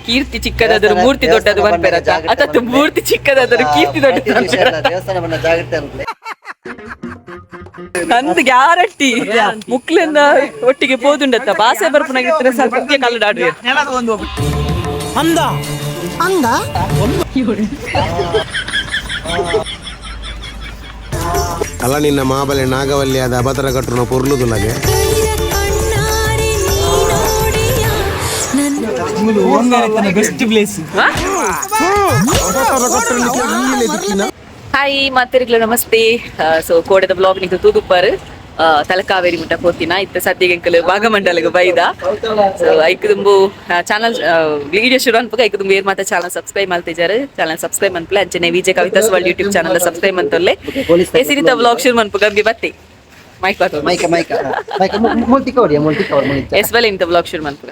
ಕೀರ್ತಿ ಚಿಕ್ಕದಾದರೂ ಮೂರ್ತಿ ದೊಡ್ಡದು ಬಂದ್ಬೇರತ್ತ ಅತತ್ತು ಮೂರ್ತಿ ಚಿಕ್ಕದಾದರೂ ಕೀರ್ತಿ ದೊಡ್ಡದು ದೇವಸ್ಥಾನ ಬಣ್ಣ ಜಾಗ್ರತೆ ಅನ್ಕೊಳ್ಳಿ ಅಂದ್ ಗ್ಯಾರಂಟಿ ಮುಕ್ಲಿಂದ ಒಟ್ಟಿಗೆ ಪೋದುಂಡತ್ತ ಭಾಷೆ ಬರ್ಪನಾಗಿರ್ತಾರೆ ಸದ್ಯ ಕಲ್ಲಡಾಡ್ರಿ ಅಂದ ಅಂದ ಅಲ್ಲ ನಿನ್ನ ಮಾಬಲೆ ನಾಗವಲ್ಲಿ ಆದ ಅಬತರ ಕಟ್ಟುನ ಪೊರ್ಲುದುಲ್ಲಗೆ ಬೆಸ್ಟ್ ಪ್ಲೇಸ್ ಹಾಯ್ ಮಾತಿರ್ಗ್ಲು ನಮಸ್ತೆ ಸೊ ಕೋಡೆದ ಬ್ಲಾಗ್ ನಿಂತು ತೂದುಪ್ಪಾರು ತಲಕಾವೇರಿ ಮುಟ್ಟ ಪೋತಿನ ಇತ್ತ ಸದ್ಯಗೆ ಎಂಕಲು ಭಾಗಮಂಡಲಗೆ ಬೈದ ಸೊ ಐಕ್ ತುಂಬು ಚಾನಲ್ ವಿಡಿಯೋ ಶುರು ಅನ್ಪಗ ಐಕ್ ತುಂಬು ಏರ್ ಮಾತ ಚಾನಲ್ ಸಬ್ಸ್ಕ್ರೈಬ್ ಮಾಡ್ತಿದ್ದಾರೆ ಚಾನಲ್ ಸಬ್ಸ್ಕ್ರೈಬ್ ಅನ್ಪಲೆ ಅಂಚನೆ VJ Kavitha's world YouTube channel subscribe ಅಂತೊಲ್ಲೆ ಹೆಸರಿತ ಬ್ಲಾಗ್ ಶುರು ಅನ್ಪಗ ನಮ್ಗೆ ಬತ್ತೆ ಮೈಕ್ ಬಾತು ಮೈಕ ಮುಲ್ತಿ ಕವರ್ ಎಸ್ ವೆಲ್ ಇಂತ ಬ್ಲಾಗ್ ಶುರು ಅನ್ಪಗ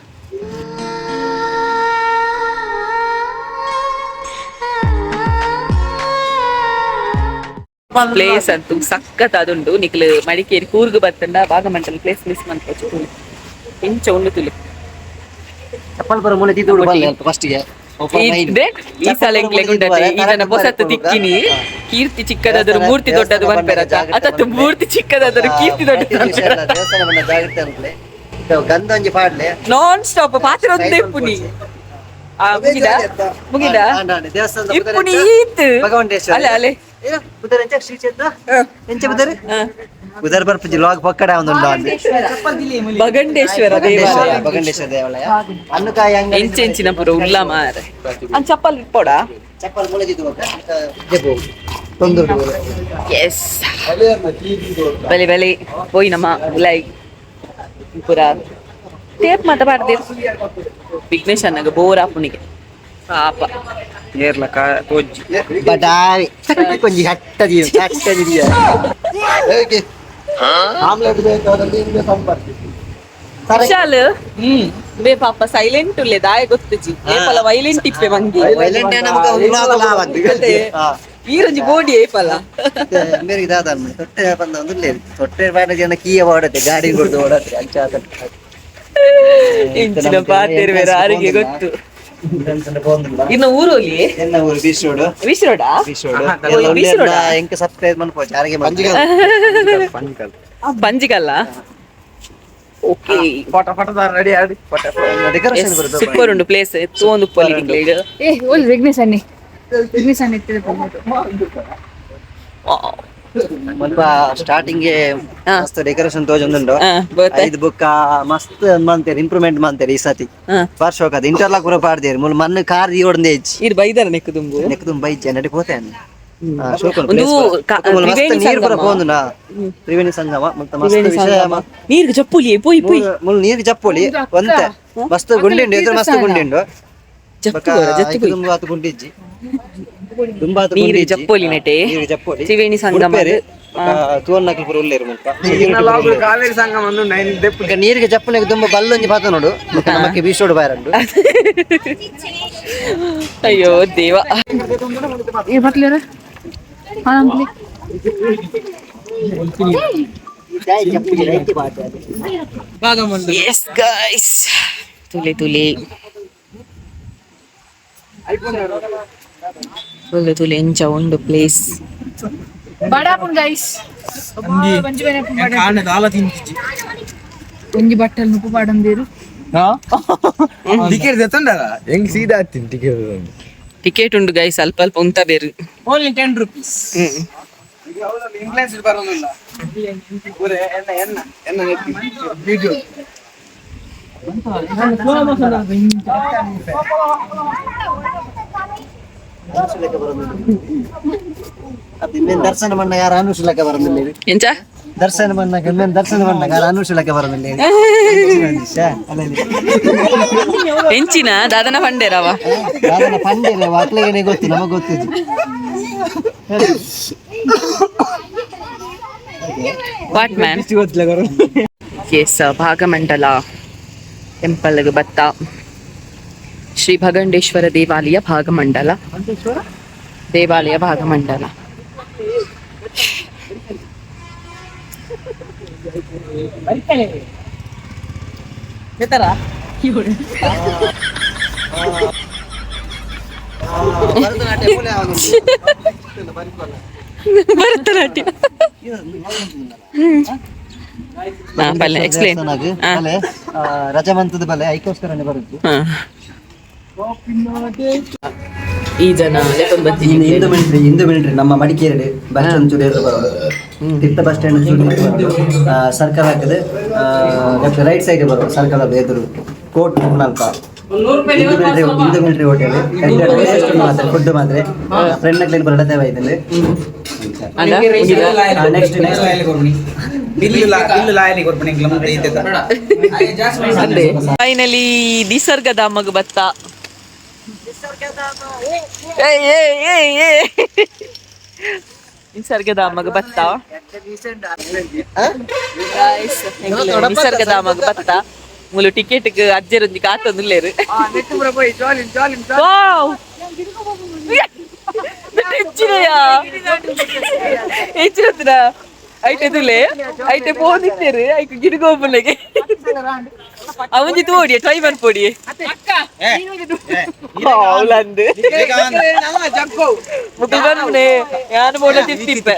ಪ್ಲೇಸ್ ಅಂತೂ ಸಖತ್ ಅದುಂಡು ನಿಕ್ಲು ಮಡಿಕೇರಿ ಕೂರ್ಗ್ ಬತ್ತಂಡ ಭಾಗಮಂಡಲ ಪ್ಲೇಸ್ ಮಿಸ್ ಮಾಡ್ಕೋಚು ಇಂಚ ಉಂಡು ತುಳು ಚಪ್ಪಲ್ಪುರ ಮೂಲೆ ತಿದ್ದು ಫಸ್ಟ್ ಗೆ ಇದ್ರೆ ಈ ಸಲ ಎಂಕ್ಲೆಗುಂಡತಿ ಇದನ್ನ ಹೊಸತ್ತು ತಿಕ್ಕಿನಿ ಕೀರ್ತಿ ಚಿಕ್ಕದಾದರೂ ಮೂರ್ತಿ ದೊಡ್ಡದು ಬಂದ್ಬೇರತ್ತ ಅತತ್ತು ಮೂರ್ತಿ ಚಿಕ್ಕದಾದರೂ ಕೀರ್ತಿ ದೊಡ್ಡದು ದೇವಸ್ಥಾನ ಬಣ್ಣ ಜಾಗ್ರತೆ ಅನ್ಕೊಳ್ಳಿ ಗಂಧ ಒಂಜಿ ಪಾಡ್ಲೆ ನಾನ್ ಸ್ಟಾಪ್ ಪಾತ್ರ ಒಂದೇ ಪುನಿ ಮುಗಿದ ಇಪ್ಪುನಿ ಈತ್ ಭಗವಂತೇಶ್ವರ ಅಲೆ ಅಲೆ ಉದರ ಎಂಚ ಶ್ರೀ ಚೇತ ಎಂಚ ಉದರ ಉದರ ಬರ್ಪುಜಿ ಲಾಗ್ ಪಕ್ಕಡ ಒಂದುಂಡು ಅಲ್ಲಿ ಭಗಂಡೇಶ್ವರ ದೇವಾಲಯ ಭಗವಂತೇಶ್ವರ ದೇವಾಲಯ ಅನ್ನಕಾಯ ಅಂಗಡಿ ಎಂಚೆಂಚಿನ ಪುರ ಉಲ್ಲ ಮಾರ ಅನ್ ಚಪ್ಪಲ್ ಇಪ್ಪೋಡ ಚಪ್ಪಲ್ ಮೂಲೆ ತಿದ್ದು ಜೆಬು ತೊಂದೂರು ಎಸ್ ಬಲೆ ಬಲೆ ಹೋಯ್ ನಮ್ಮ ಉಲೈ ಪುರ ಟೇಪ್ ಮಾತ ಬಾರ್ದೆ ವಿಘ್ನೇಶ್ ಅನ್ನಗ ಬೋರ್ ಆಪುನಿಗೆ ಪಾಪ ಏರ್ಲ ತೋಜಿ ಬಡಾರಿ ಕೊಂಜಿ ಹಟ್ಟದಿ ಹೇಗೆ ಆಮ್ಲೆಟ್ ಬೇಕಾದಲ್ಲಿ ನಿಮಗೆ ಸಂಪರ್ಕ ವಿಶಾಲ್ ಬೇ ಪಾಪ ಸೈಲೆಂಟ್ ಉಲ್ಲೆ ದಾಯ ಗೊತ್ತುಜಿ ಏಪಲ ವೈಲೆಂಟ್ ಇಪ್ಪೆ ಮಂಗಿ ವೈಲೆಂಟ್ ನಮಗೆ ಉಲ್ಲಾಗ ಲಾವದ್ದು ಈ ರಂಜಿ ಬೋಡಿ ಏಪಲ ಮೇರೆ ದಾದನ್ ತೊಟ್ಟೆ ಬಂದ ಒಂದುಲ್ಲೆ ತೊಟ್ಟೆ ಬಾಡ ಜನ ಕೀಯ ಓಡತ್ತೆ ಗಾಡಿ ಕೊಡ್ದು ಓಡತ್ತೆ ಅಂಚಾತ ಇಂಚಿನ ಪಾತೇರು ಬೇರೆ ಯಾರಿಗೆ ಗೊತ್ತು ಇನ್ನು ಊರಲ್ಲಿ ಎನ್ನ ಊರು ಬೀಚ್ ರೋಡ್ ವಿಶ್ರೋಡಾ ಎಂಕ ಸಬ್ಸ್ಕ್ರೈಬ್ ಮಾಡ್ಬೋದು ಯಾರಿಗೆ ಬಂಜಿಗಲ್ಲ ಓಕೆ ಫೋಟೋ ರೆಡಿ ಆಡಿ ಡೆಕೋರೇಷನ್ ಬರುತ್ತೆ ಸೂಪರ್ ಉಂಡು ಪ್ಲೇಸ್ ತೋಂದು ಪೊಲಿ ಏ ಓಲ್ ವಿಘ್ನೇಶ್ ಅನ್ನಿ ಇತ್ತಿದೆ ಸ್ವಲ್ಪ ಸ್ಟಾರ್ಟಿಂಗ್ ಗೆ ಮಸ್ತ್ ಡೆಕೋರೇಷನ್ ತೋಜೊಂದುಂಡು ಐದು ಬುಕ್ಕ ಮಸ್ತ್ ಮಂತೇರಿ ಇಂಪ್ರೂವ್ಮೆಂಟ್ ಮಂತೇರಿ ಈ ಸತಿ ವರ್ಷ ಹೋಗದ ಇಂಟರ್ಲಾಕ್ ಪೂರ ಪಾಡ್ದೇರಿ ಮುಲ್ ಮಣ್ಣು ಕಾರ್ ಓಡಂದೆ ಇಜ್ಜಿ ಇದು ಬೈದಾರ ನೆಕ್ಕದುಂಬು ನೆಕ್ಕದುಂಬು ಬೈಜೆ ನಡಿ ಪೋತೇನೆ ನೀರು ಪೂರ ಪೋಂದುನಾ ತ್ರಿವೇಣಿ ಸಂಗಮ ಮತ್ತೆ ಮಸ್ತ್ ವಿಷಯ ನೀರ್ಗೆ ಚಪ್ಪುಲಿ ಪೋಯ್ ಪೋಯ್ ಮುಲ್ ನೀರ್ಗೆ ಚಪ್ಪುಲಿ ಒಂತೆ ಮಸ್ತ್ ಗುಂಡಿಂಡು ಎದುರು ಮಸ್ತ್ ಗುಂಡಿಂಡು ತುಂಬಾತು ಗುಂಡಿಜ್ಜಿ ನೀರು ಜಪ್ಪೋಲಿ ನೆಟೆ ತ್ರಿವೇಣಿ ಸಂಗಮ ತೋರ್ನಕಲ್ ಪೂರ ಉಲ್ಲೇರು ಮುಲ್ಪ ಕಾವೇರಿ ಸಂಗಮ ಈಗ ನೀರಿಗೆ ಜಪ್ಪನೆಗೆ ತುಂಬಾ ಬಲ್ಲೊಂಜಿ ಪಾತ ನೋಡು ನಮಕ್ಕೆ ಬೀಸೋಡು ಬಾರಂಡು ಅಯ್ಯೋ ದೇವ ಬರ್ಲಿರ ಎಸ್ ಗೈಸ್ ತುಲೆ ತುಲೆ ತುಲೆ ತುಲೆ ಎಂಚ ಉಂಡು ಪ್ಲೇಸ್ ಬಡಾಪುನ್ ಗೈಸ್ ಒಂಜಿ ಬಟ್ಟಲ್ ನುಪ್ಪು ಪಾಡಂದೇರು ಟಿಕೆಟ್ ತೆತ್ತಂಡಾಗ ಹೆಂಗ್ ಸೀದಾ ಹತ್ತೀನಿ ಟಿಕೆಟ್ ಉಂಡು ಗೈಸ್ ಅಲ್ಪ ಅಲ್ಪ ಉಂತ ಬೇರು ಓನ್ಲಿ 10 ರೂಪೀಸ್ ಇಂಗ್ಲೆಂಡ್ ಬರೋದಿಲ್ಲ ವಿಡಿಯೋ ದರ್ಶನ ಮಣ್ಣ ಯಾರು ಅನುಶೀಲಕ ಬರೋದಿಲ್ಲ ಎಂಚ ದರ್ಶನ ಮಣ್ಣ ದರ್ಶನ ಮಣ್ಣ ಯಾರು ಅನುಶೀಲಕ ಬರೋದಿಲ್ಲ ಹೆಂಚಿನ ದಾದನ ಪಂಡೇರವ ಪಂಡೇರ ಮಕ್ಳಿಗೆ ಗೊತ್ತು ನಮಗ್ ಗೊತ್ತಿದ್ದು what man is Bhagamandala temple ಬತ್ತ ಶ್ರೀ ಭಗಂಡೇಶ್ವರ ದೇವಾಲಯ ಭಾಗಮಂಡಲ ದೇವಾಲಯ ಭಾಗಮಂಡಲ ಭರತನಾಟ್ಯ ಎಕ್ಸ್ಪ್ಲೇನ್ ರಜಮಂತದ ಬಲೆ ಐಕೋಸ್ಕರನೇ ಬರುತ್ತೆ. ಈ ಜನ ಹಿಂದೂ ಮಿಲಿಟರಿ ನಮ್ಮ ಮಡಿಕೇರಿ ಬಸ್ ಸ್ಟ್ಯಾಂಡ್ ಚೂಡಿ ತೀರ್ಥ ಬಸ್ ಸ್ಟ್ಯಾಂಡ್ ಚೂಡಿ ಸರ್ಕಲ್ ಹಾಕಿದೆ ಲೆಫ್ಟ್ ರೈಟ್ ಸೈಡ್ ಬರುವ ಸರ್ಕಲ್ ಎದುರು ಕೋಟ್ ನಾಲ್ಕ ಹಿಂದೂ ಮಿಲಿಟರಿ ಹೋಟೆಲ್ ಮಾತ್ರ ಫುಡ್ ಮಾತ್ರ ಫ್ರೆಂಡ್ ಕ್ಲೀನ್ ಬರಡತೆ ಬೈದಲ್ಲಿ ನೆಕ್ಸ್ಟ್ ಫೈನಲಿ ನಿಸರ್ಗಧಾಮಗ್ ಬತ್ತ. ನಿಸರ್ಗಧಾಮಗ್ ಬತ್ತ ನಿಸರ್ಗಧಾಮಗ್ ಬತ್ತ ಮುಲು ಟಿಕೆಟ್ ಅಜ್ಜರೊಂದಿ ಕಾತೊಂದುಲ್ಲೇರು ಹೆಚ್ಚಿನ ಐಟೆ ತುಲೆ ಐಟೆ ಪೋದಿತ್ತೇರು ಐಕ್ ಗಿಡಗೋಪನೆಗೆ ಅವನ್ ತೋಡಿಯ ಟ್ರೈ ಮಾಡ್ಪೋಡಿ ಅವಳಂದು ಮುಟ್ಟು ಬಂದ್ನೆ ಯಾರು ಬೋಡ ತಿಪ್ಪಿಪ್ಪೆ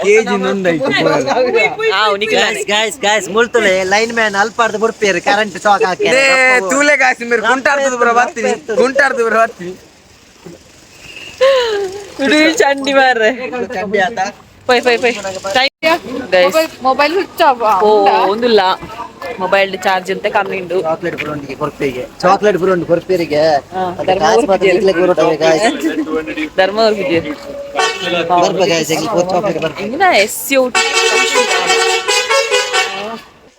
ಮುಳ್ತುಲೆ ಲೈನ್ ಮ್ಯಾನ್ ಅಲ್ಪಾರ್ದು ಬುಡ್ಪೇರು ಕರೆಂಟ್ ಶಾಕ್ ಹಾಕಿ ತೂಲೆ ಕಾಸಿ ಮೇರೆ ಗುಂಟಾರ್ದು ಬರ ಬರ್ತೀನಿ ಗುಂಟಾರ್ದು ಬರ ಬರ್ತೀನಿ ಚಂಡಿ ಮಾರ್ರೆ ಚಂಡಿ ಆತ ಪೈ ಪೈ ಪೈ ಮೊಬೈಲ್ ಹುಚ್ಚ ಒಂದಿಲ್ಲ ಮೊಬೈಲ್ ಚಾರ್ಜ್ ಅಂತ ಕಮ್ಮಿ ಉಂಟು. ಚಾಕ್ಲೇಟ್ ಬುರುಂಡು ಕೊರ್ಪೇರಿಗೆ ಧರ್ಮ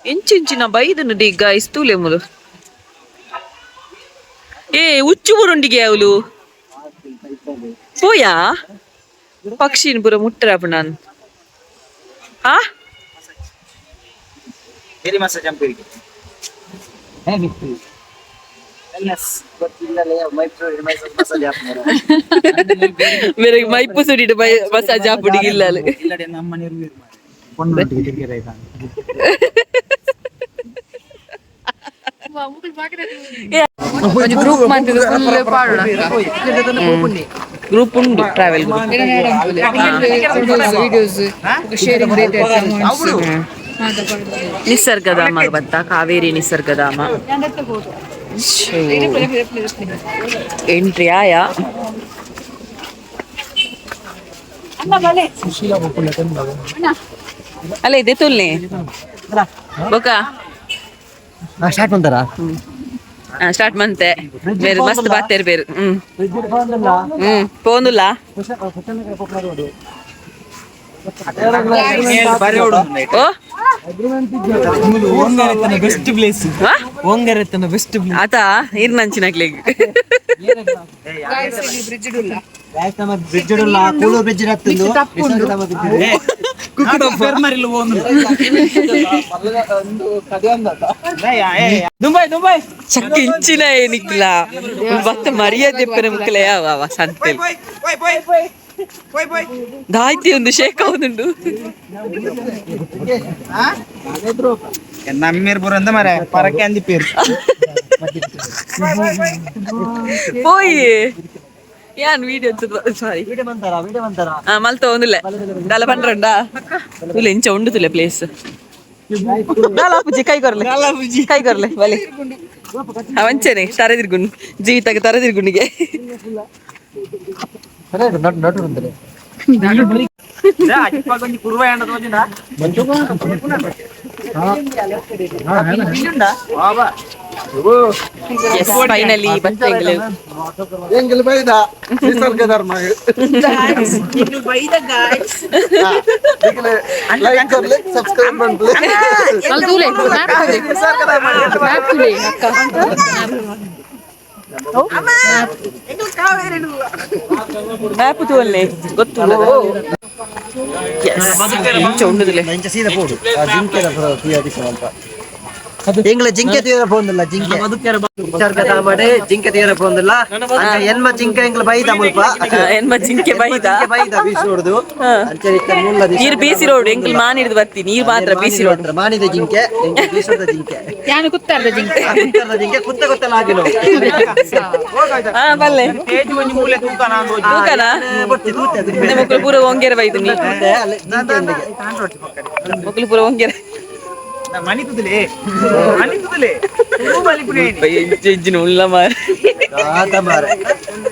ಇಂಚಿಂಚಿನ ಬೈದನು ಡಿಗ್ಗ ಇಸ್ತೂಲೆ ಮುಲು ಏ ಉಚ್ಚು ಬುರುಂಡಿಗೆ ಅವಳು ಪೋಯಾ ಪಕ್ಷಿನ ಪುರ ಮುಟ್ಟರಪ್ಪ ನಾನು ಹಾ ಮೇರಿ ಮಾಸ ಜಂಪಿಗೆ ಬೇರೆ ಮೈಪು ಸುಡಿಟ್ಟು ಮಸಾಜ್ ಹಾಪಿಡಿಗೆ ಇಲ್ಲ ಗ್ರೂಪ್ ಮಾಡ್ತಿದ್ರು ಫುಲ್ ಪಾಡೋಣ ಗ್ರೂಪ್ ಉಂಟು ಟ್ರಾವೆಲ್ ವಿಡಿಯೋಸ್ ಶೇರಿಂಗ್ ನಿಸರ್ಗಧಾಮ ಬತ್ತ ಕಾವೇರಿ ನಿಸರ್ಗಧಾಮ ಎಂಟ್ರಿ ಆಯಾ ಅಲ್ಲ ಇದೆ ತುಲ್ನೆ ಬೋಕಾ ಸ್ಟಾರ್ಟ್ ಮಾಡ್ತಾರಾ ಸ್ಟಾರ್ಟ್ ಮಂತೆ ಬೇರೆ ಮಸ್ತ್ ಬಾತೇರು ಬೇರು ಪೋಂದುಲ್ಲ ಓ ಬೆಸ್ಟ್ ಪ್ಲೇಸ್ ಬೆಸ್ಟ್ ಆತ ಇರ್ನಂಚಿನಾಗ್ಲಿಗ್ ಚಕ್ಕಿಂಚಿನ ಏನಿಕ್ಲ ಭತ್ತ ಮರ್ಯಾದೆ ಪೆರ ಮುಕ್ಕಲೆ ಯಾವ ಸಂತೆಲ್ ದಾಯ್ತಿ ಒಂದು ಶೇಕ ಒಂದುಂಡು ನಮ್ಮೀರ್ ಬುರಂದ ಮರ ಪರಕ್ಕೆ ಅಂದಿ ಪೇರು പോയി ഞാൻ വീഡിയോ സോറി മലത്ത ഒന്നില്ല നല്ല പന്ത്രണ്ടാ തുല ಇಂಚ ಉಂಡು ತುಲೆ ಪ್ಲೇಸ್ ಕೈ ಕೊರ್ಲೆ ಬಲೆ ಅವಂಚನೆ ತರದಿರ್ಗುಂಡು ಜೀವಿತಾಗ ತರದಿರ್ಗುಂಡಿಗೆ ಫೈನಲಿ ಬಂತೆಂಗ್ಲು ಎಂಗ್ಲು ಬೈದ ನಿಸರ್ಗ ಧರ್ಮ ಲೈಕ್ ಕೊರ್ಲೆ ಸಬ್ಸ್ಕ್ರೈಬ್ ಮಾಡ್ಲೆ ಮ್ಯಾಪ್ ತೋಲ್ನೆ ಗೊತ್ತು ಇಂಚ ಉಂಡುದಿಲ್ಲ ಸೀದಾ ಪೋಡು ಜಿಂಕೆದ ಅಂತ ಎಂಗ್ಲ ಜಿಂಕೆ ತೀರ ಪೋಂದಿಲ್ಲ ಜಿಂಕೆ ನಿಸರ್ಗದ ಮಾಡಿ ಜಿಂಕೆ ತೀರ ಪೋಂದಿಲ್ಲ ಎನ್ಮ ಜಿಂಕೆ ಎಂಗ್ಲ ಬೈದ ಮುಲ್ಪ ಎನ್ಮ ಜಿಂಕೆ ಬೈದ ಬೀಸಿ ಹೊಡ್ದು ನೀರ್ ಬೀಸಿ ರೋಡ್ ಎಂಕ್ಲ್ ಮಾನ್ ಹಿಡಿದು ಬರ್ತಿ ನೀರ್ ಮಾತ್ರ ಬೀಸಿ ರೋಡ್ ಮಾನಿದ ಜಿಂಕೆ ಬೀಸದ ಜಿಂಕೆ ಯಾನು ಕುತ್ತಾರ್ದ ಜಿಂಕೆ ಜಿಂಕೆ ಕುತ್ತ ಗೊತ್ತಲಾಗಿಲ್ಲ ಹಾ ಬಲ್ಲೆ ತೂಕನ ಮಕ್ಕಳು ಪೂರ ಒಂಗೆರ ಬೈದು ನೀ ಮಕ್ಕಳು ಪೂರ ಒಂಗೆರ ಹೆಜ್ಜಿನ ಉಳ್ಳ ಮಾರ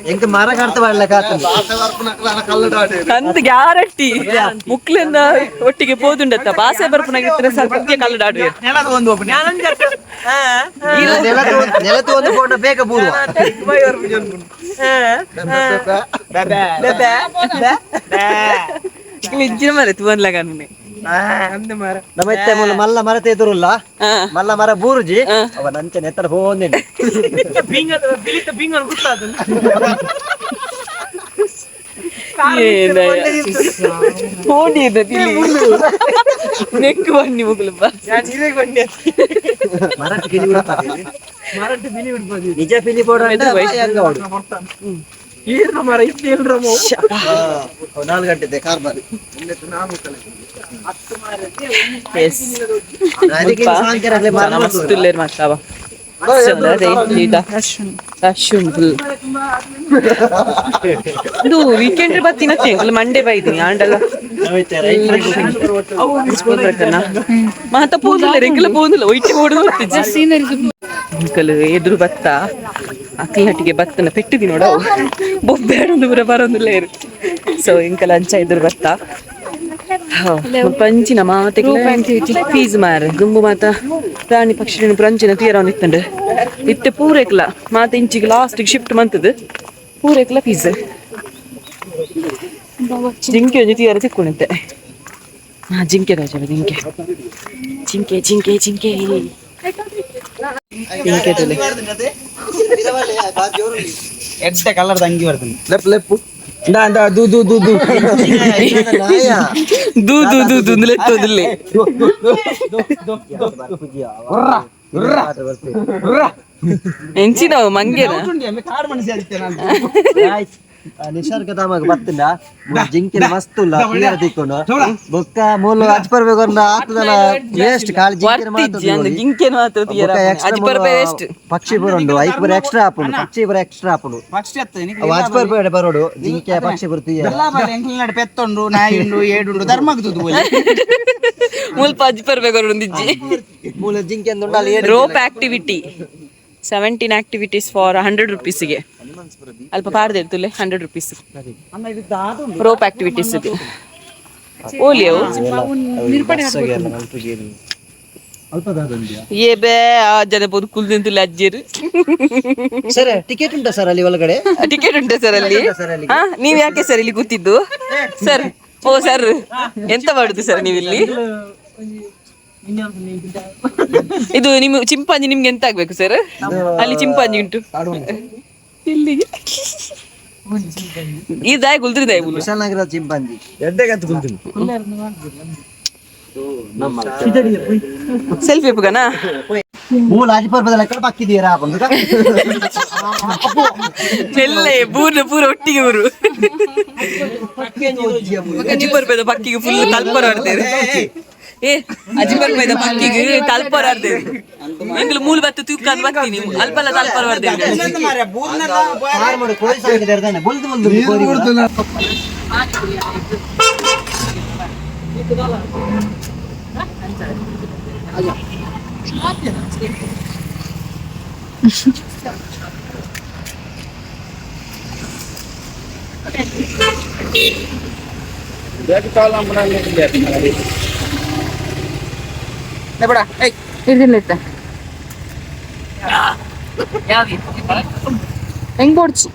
ಎಂಕ ಮರ ಕಡ್ತ ಮಾಡಲ ಅಂದ್ ಗ್ಯಾರಂಟಿ ಮುಕ್ಲಿಂದ ಒಟ್ಟಿಗೆ ಪೋದುಂಡತ್ತ ಬಾಸೆ ಬರ್ಪನಾಗಿರ್ತಾರೆ ಸ್ವಲ್ಪ ಕಲ್ಲಡಾಡ್ರಿ ನೆಲತು ಒಂದು ಫೋಟೋ ಬೇಗ ಬೂರುವ ಇಜ್ಜಿನ ಮರ ತುವನ್ಲಾಗ ನಮ್ಮತ್ತೆ ಮಲ್ಲ ಮರ ತೇದುರುಲ್ಲ ಮಲ್ಲ ಮರ ಬೂರುಜಿ ಅವ ನಂಚ ನೆತ್ತರ ಹೋಂದೆ ನೆಕ್ ಬನ್ನಿ ಮುಗ್ಲು ನಿಜ ಪಿಲಿ ಬೋಡ ನಾಲ್ಕು ಗಂಟೆ ಕಾರ್ ಬಾರಿ ಮಸ್ತುಲ್ಲೇರ್ ಮಾತಾವ ಇದು ವೀಕೆಂಡ್ ಬತ್ತಿನತ್ತೆ ಅಂಕಲ್ ಮಂಡೇ ಬೈದಿನಿ ಆಂಡಲ್ಲ ಮಾತ ಪೋದಿಲ್ಲ ರೆಗ್ಯುಲರ್ ಪೋದಿಲ್ಲ ಒಯ್ಟಿ ಓಡುದು ಅಂಕಲ್ ಎದುರು ಬತ್ತ ಅಕ್ಲಟ್ಟಿಗೆ ಬತ್ತನ ಪೆಟ್ಟಿದಿ ನೋಡ ಬೊಬ್ಬೆರೊಂದು ಪೂರ ಬರೋದಿಲ್ಲ ಇರು ಸೊ ಇಂಕಲ್ ಅಂಚ ಎದುರು ಬತ್ತ ಪಂಚಿನ ಮಾತೆ ಫೀಸ್ ಮಾರ ಗುಂಬು ಮಾತ ಪ್ರಾಣಿ ಪಕ್ಷಿ ಪಂಚಿನ ತೀರ ಇತ್ತಂಡು ಇತ್ತೆ ಪೂರೆಕ್ಲ ಮಾತ ಇಂಚಿಗೆ ಲಾಸ್ಟ್ ಶಿಫ್ಟ್ ಮಂತದ ಪೂರೆಕ್ಲ ಫೀಸ್ ಜಿಂಕೆ ಒಂಜಿ ತೀರ ತಿಕ್ಕೊಂಡಿದ್ದೆ ಜಿಂಕೆ ರಾಜ ಜಿಂಕೆ ಜಿಂಕೆ ಜಿಂಕೆ ಜಿಂಕೆ ಜಿಂಕೆ ತಲೆ ಎಡ್ಡೆ ಕಲರ್ ಅಂಗಿ ಬರ್ತದೆ ಲೆಪ್ ಲೆಪ್ಪು ದೂ ದೂ ದೂ ದೂ ದೂ ದೂ ದೂ ದೂ ಲೆತ್ತೋದಿಲ್ಲೇ ಎಂಚಿನವು ಮಂಗೇನ ಕಾಡು ಮನುಷ್ಯ ನಿಸರ್ಗಧಾಮಗ ಬತ್ತಿನ ಜಿಂಕಿನ ಮಸ್ತುಲ್ಲ ಕ್ಲಿಯರ್ ತಿಕ್ಕೊಂಡು ಬೊಕ್ಕ ಮೂಲ ಅಜ್ಪರ್ಬೇಕು ಆತದಲ್ಲ ವೇಸ್ಟ್ ಕಾಲ್ ಜಿಂಕೆನ ಪಕ್ಷಿ ಬರೋಡು ಐಕ್ ಬರ ಎಕ್ಸ್ಟ್ರಾ ಹಾಪುಡು ಪಕ್ಷಿ ಬರ ಎಕ್ಸ್ಟ್ರಾ ಹಾಪುಡು ಅಜ್ಪರ್ ಬೇಡ ಬರೋಡು ಜಿಂಕೆ ಪಕ್ಷಿ ಬರ್ತೀಯ ಪೆತ್ತೊಂಡು ನಾಯಿ ಉಂಡು ಏಡುಂಡು ಧರ್ಮಗ್ತದ ಮುಲ್ಪ ಅಜ್ಪರ್ಬೇಕು ದಿಜ್ಜಿ ಮೂಲ ಜಿಂಕೆ ಅಂದುಂಡು rope activity 17 activities for 100 rupees ಗೆ ಅಲ್ಪ ಪಾರ್ದೆ ಇರ್ತುಲೆ 100 rupees ರೋಪ್ ಆಕ್ಟಿವಿಟೀಸ್ ಇದು ಓಲಿಯೋ ಏ ಬೇ ಆ ಜನ ಬೋದು ಕುಲ್ದಿಂತುಲೆ ಅಜ್ಜಿರು ಸರ್ ಟಿಕೆಟ್ ಉಂಟಾ ಸರ್ ಅಲ್ಲಿ ಒಳಗಡೆ ಟಿಕೆಟ್ ಉಂಟಾ ಸರ್ ಅಲ್ಲಿ ನೀವ್ ಯಾಕೆ ಸರ್ ಇಲ್ಲಿ ಕೂತಿದ್ದು ಸರ್ ಓ ಸರ್ ಎಂತ ಮಾಡುದು ಸರ್ ನೀವಿಲ್ಲಿ ಇದು ನಿಮ್ ಚಿಂಪಾಂಜಿ ನಿಮ್ಗೆ ಎಂತ ಆಗ್ಬೇಕು ಸರ್ ಅಲ್ಲಿ ಚಿಂಪಾಂಜಿ ಉಂಟು ಇಲ್ಲಿ ಇದಾಯ್ ಗುಲ್ದ್ರಿದಾಯ್ ವಿಶಾಲನಗರ ಚಿಂಪಾಂಜಿ ಸೆಲ್ಫಿ ಎಪ್ಪುಗನಾ ಮೂಲ ಅಜ್ಪರ್ ಬದಲ ಕಡೆ ಪಕ್ಕಿದೀರಾ ಎಲ್ಲೇ ಪೂರ್ಣ ಪೂರ ಒಟ್ಟಿಗೆ ಊರು ಅಜಿಪರ್ ಬೇದ ಪಕ್ಕಿಗೆ ಫುಲ್ ತಲ್ಪರ ಬರ್ತೇವೆ ಏ ಅಜಿಪರ್ ಬೇದ ಪಕ್ಕಿಗೆ ತಲ್ಪರ ಬರ್ತೇವೆ ಎಂಗ್ಲು ಮೂಲ ಬತ್ತು ತೂಕ ಬರ್ತೀನಿ ಅಲ್ಪಲ್ಲ ತಲ್ಪರ ಬರ್ತೇವೆ ಹೆಂಗ್ ಬೋಡ್ಚಿ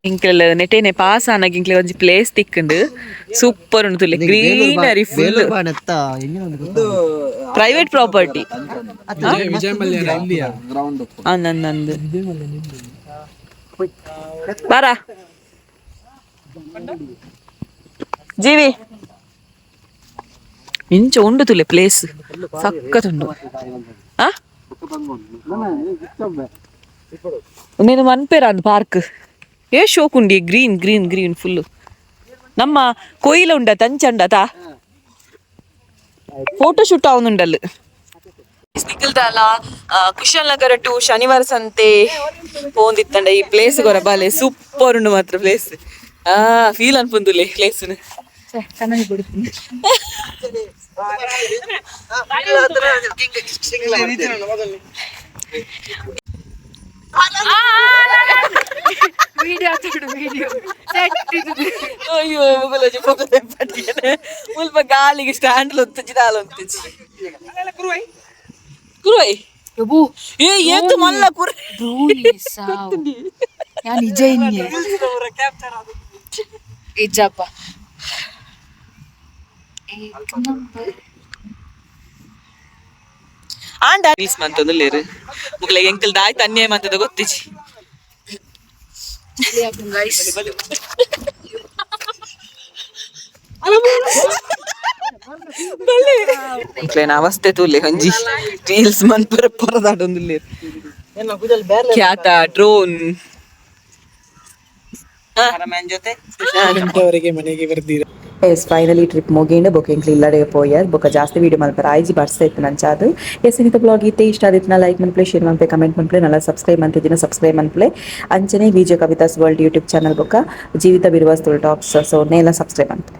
ಇಂಕ್ಲೆಲ್ಲ ನೆಟೇನೆ ಪಾಸ್ ಆನಾಗ ಇಂಕ್ಲೆ ಒಂಜಿ ಪ್ಲೇಸ್ ತಿಕ್ಕಂಡು ಸೂಪರ್ ಉಂಟು ತುಲೆ ಗ್ರೀನರಿ ಫುಲ್ ಪ್ರೈವೇಟ್ ಪ್ರಾಪರ್ಟಿ ನಂದು ಬಾರ ಜೀವಿ ಇಂಚ ಉಂಡು ತುಲೆ ಪ್ಲೇಸ್ ಸಕ್ಕತ್ತುಂಡು నేను మన్పేరాను పార్క్ ఏ షోకుండి గ్రీన్ గ్రీన్ గ్రీన్ ఫుల్ ನಮ್ಮ ಕೊಯ್ಲ ಉಂಡ ತಂಚಂಡತ ಫೋಟೋ ಶೂಟ್ ಅವನುಂಡಲ್ ನಿಖಿಲ್ದಲ್ಲ Kushalnagar to Shanivarasanthe ಪೋಂದಿತ್ತಂಡ ಈ ಪ್ಲೇಸ್ ಗೊರ ಬಾಲೆ ಸೂಪರ್ ಉಂಡು ಮಾತ್ರ ಪ್ಲೇಸ್ ಫೀಲ್ ಅನ್ಪುಂದುಲೆ ಪ್ಲೇಸ್ ಅಯ್ಯೋ ಮುಲ್ಪ ಗಾಳಿಗೆ ಸ್ಟ್ಯಾಂಡ್ ಒತ್ತಿಸಿ ದಾಲ್ ಒತ್ತಿಸಿ ಕುರುವೈ ಏ ಏತು ಮಲ್ಲ ಕುರುವೈ ഞാൻ ഇജയിഞ്ഞേ ഇജപ്പ ಆಂಡ ರೀಲ್ಸ್ ಮಂತಂದುಲ್ಲೇರು ಮುಗ್ಲೆ ಎಂಕಲ್ ದಾಯ್ ತನ್ನೇ ಮಂತದ ಗೊತ್ತಿಜಿ ಇಂಕ್ಲೇನ ಅವಸ್ಥೆ ತೂಲೆ ಒಂಜಿ ರೀಲ್ಸ್ ಮನ್ಪುರ ಪರದಾಡೊಂದುಲ್ಲೇರು ಖ್ಯಾತ ಡ್ರೋನ್ ಮನೆಗೆ ಬರ್ತೀರ ಎಸ್ ಫೈನಲಿ ಟ್ರಿಪ್ ಮುಗಿಂಡು ಬೊಕ ಇಂಕ್ಲಿ ಇಲ್ಲಡೆ ಪೋಯರ್ ಬೊಕ ಜಾಸ್ತಿ ವೀಡಿಯೋ ಮಲ್ಪರ ಐಜಿ ಬರ್ಸ್ತಾ ಇತ್ತು ನಂಚಾದು ಎಸ್ ಇನ್ನಿತ ಬ್ಲಾಗ್ ಇತ್ತೆ ಇಷ್ಟ ಆದಿತ್ತು ಲೈಕ್ ಮನ್ಪ್ಲೆ ಶೇರ್ ಮನ್ಪ್ಲೆ ಕಮೆಂಟ್ ಮನ್ಪ್ಲೆ ನಲ್ಲ ಸಬ್ಸ್ಕ್ರೈಬ್ ಮಂತಿದ್ದೀನ ಸಬ್ಸ್ಕ್ರೈಬ್ ಮನ್ಪ್ಲೆ ಅಂಚನೆ ವಿಜಯ ಕವಿತಾಸ್ ವರ್ಲ್ಡ್ ಯೂಟ್ಯೂಬ್ ಚಾನಲ್ ಬೊಕ ಜೀವಿತ ಬಿರುವಾಸ್ತುಲ್ ಟಾಕ್ಸ್ ಸೊ ನೇಲ ಸಬ್ಸ್ಕ್ರೈಬ್ ಮನ್ಪ್ಲೆ.